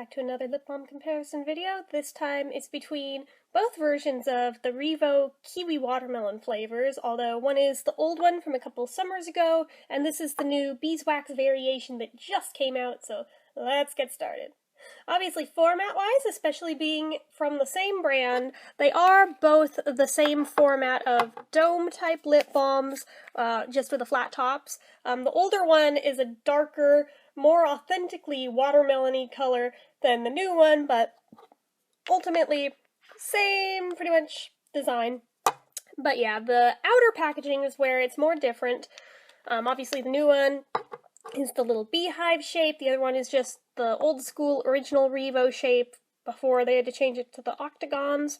back to another lip balm comparison video. This time it's between both versions of the REVO Kiwi watermelon flavors, although one is the old one from a couple summers ago, and this is the new Beeswax variation that just came out, so let's get started. Obviously, format-wise, especially being from the same brand, they are both the same format of dome-type lip balms, just with the flat tops. The older one is a darker, more authentically watermelon-y color than the new one, but ultimately, same pretty much design. But yeah, the outer packaging is where it's more different. Obviously, the new one is the little beehive shape. The other one is just the old school original REVO shape before they had to change it to the octagons.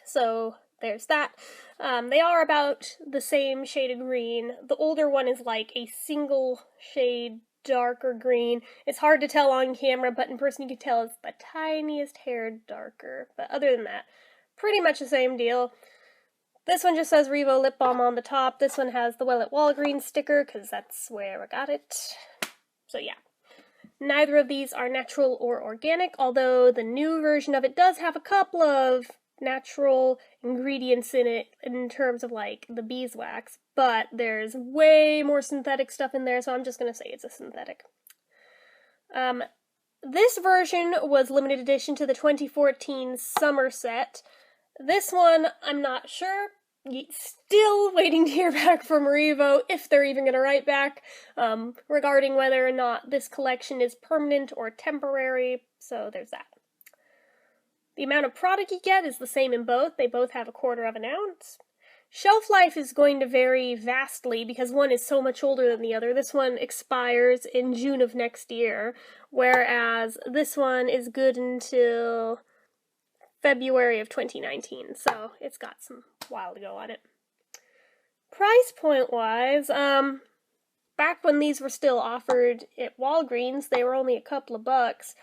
So there's that. They are about the same shade of green. The older one is like a single shade darker green. It's hard to tell on camera, but in person you can tell it's the tiniest hair darker. But other than that, pretty much the same deal. This one just says REVO Lip Balm on the top. This one has the Well at Walgreens sticker, because that's where I got it. So yeah. Neither of these are natural or organic, although the new version of it does have a couple of natural ingredients in it in terms of like the beeswax, but there's way more synthetic stuff in there, so I'm just going to say it's a synthetic. This version was limited edition to the 2014 summer set. This one, I'm not sure. Still waiting to hear back from REVO, if they're even going to write back, regarding whether or not this collection is permanent or temporary, so there's that. The amount of product you get is the same in both. They both have 1/4 of an ounce. Shelf life is going to vary vastly because one is so much older than the other. This one expires in June of next year, whereas this one is good until February of 2019, so it's got some while to go on it. Price point wise, back when these were still offered at Walgreens, they were only a couple of bucks.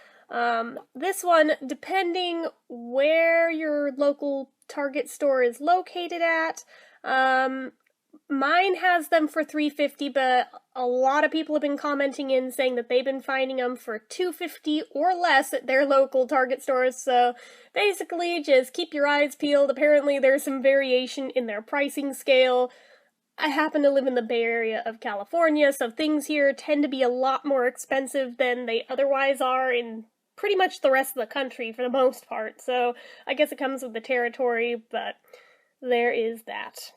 This one, depending where your local Target store is located at, mine has them for $3.50, but a lot of people have been commenting in saying that they've been finding them for $2.50 or less at their local Target stores, so basically just keep your eyes peeled. Apparently there's some variation in their pricing scale. I happen to live in the Bay Area of California, so things here tend to be a lot more expensive than they otherwise are in pretty much the rest of the country for the most part, so I guess it comes with the territory, but there is that.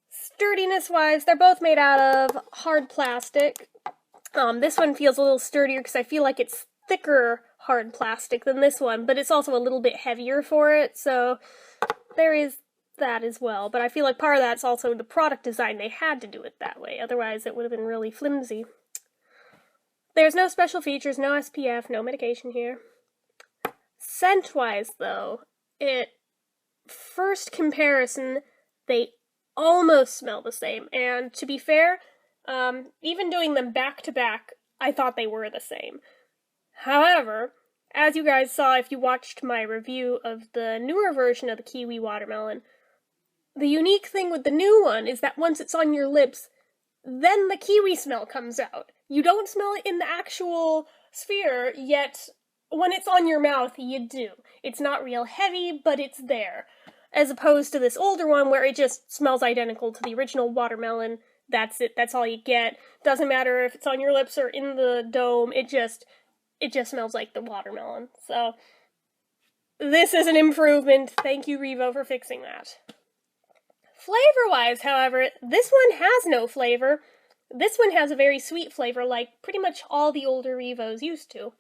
Sturdiness-wise, they're both made out of hard plastic. This one feels a little sturdier because I feel like it's thicker hard plastic than this one, but it's also a little bit heavier for it, so there is that as well. But I feel like part of that's also the product design. They had to do it that way, otherwise it would have been really flimsy. There's no special features, no SPF, no medication here. Scent-wise, though, first comparison, they almost smell the same, and to be fair, even doing them back to back, I thought they were the same. However, as you guys saw if you watched my review of the newer version of the Kiwi watermelon, the unique thing with the new one is that once it's on your lips, then the kiwi smell comes out. You don't smell it in the actual sphere, yet when it's on your mouth, you do. It's not real heavy, but it's there. As opposed to this older one where it just smells identical to the original watermelon. That's it, that's all you get. Doesn't matter if it's on your lips or in the dome, it just smells like the watermelon. So, this is an improvement. Thank you, REVO, for fixing that. Flavor-wise, however, this one has no flavor. This one has a very sweet flavor, like pretty much all the older REVOs used to.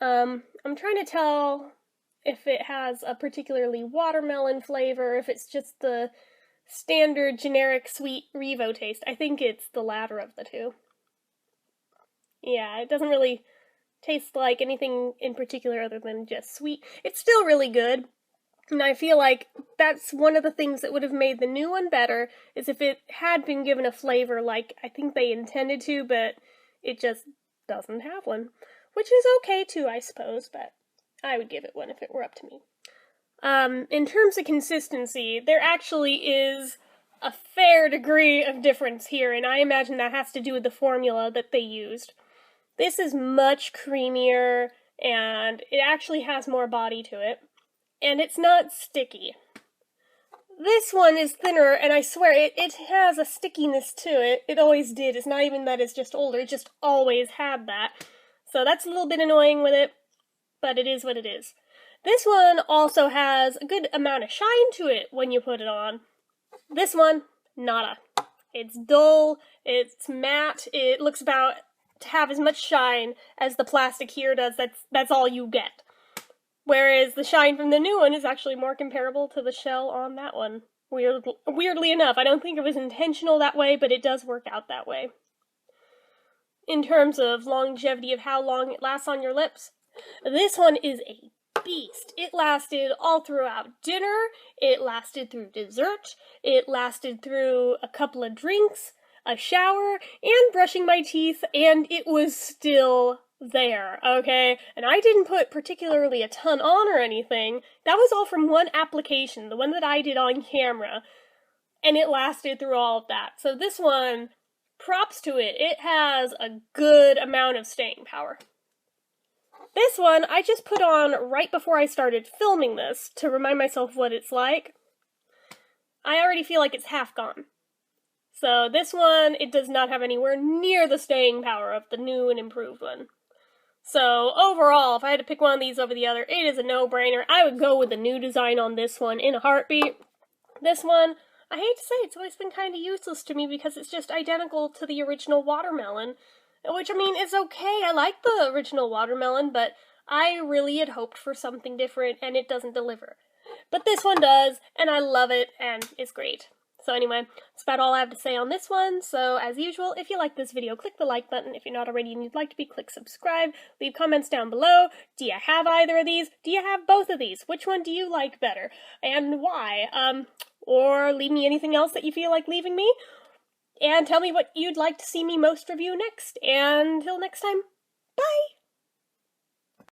I'm trying to tell if it has a particularly watermelon flavor, if it's just the standard generic sweet REVO taste. I think it's the latter of the two. Yeah, it doesn't really taste like anything in particular other than just sweet. It's still really good, and I feel like that's one of the things that would have made the new one better, is if it had been given a flavor like I think they intended to, but it just doesn't have one. Which is okay too, I suppose, but I would give it one if it were up to me. In terms of consistency, there actually is a fair degree of difference here, and I imagine that has to do with the formula that they used. This is much creamier and it actually has more body to it, and it's not sticky. This one is thinner, and I swear, it has a stickiness to it. It always did. It's not even that it's just older, it just always had that. So that's a little bit annoying with it, but it is what it is. This one also has a good amount of shine to it when you put it on. This one, nada. It's dull, it's matte, it looks about to have as much shine as the plastic here does. That's all you get. Whereas the shine from the new one is actually more comparable to the shell on that one. Weirdly enough, I don't think it was intentional that way, but it does work out that way. In terms of longevity of how long it lasts on your lips, this one is a beast. It lasted all throughout dinner, it lasted through dessert, it lasted through a couple of drinks, a shower, and brushing my teeth, and it was still there, okay? And I didn't put particularly a ton on or anything. That was all from one application, the one that I did on camera, and it lasted through all of that. So this one, props to it. It has a good amount of staying power. This one, I just put on right before I started filming this to remind myself what it's like. I already feel like it's half gone. So this one, it does not have anywhere near the staying power of the new and improved one. So overall, if I had to pick one of these over the other, it is a no-brainer. I would go with the new design on this one in a heartbeat. This one, I hate to say it's always been kind of useless to me because it's just identical to the original watermelon. Which, I mean, it's okay. I like the original watermelon, but I really had hoped for something different, and it doesn't deliver. But this one does, and I love it, and it's great. So anyway, that's about all I have to say on this one. So, as usual, if you like this video, click the like button. If you're not already and you'd like to be, click subscribe. Leave comments down below. Do you have either of these? Do you have both of these? Which one do you like better? And why? Or leave me anything else that you feel like leaving me. And tell me what you'd like to see me most review next. And until next time, bye!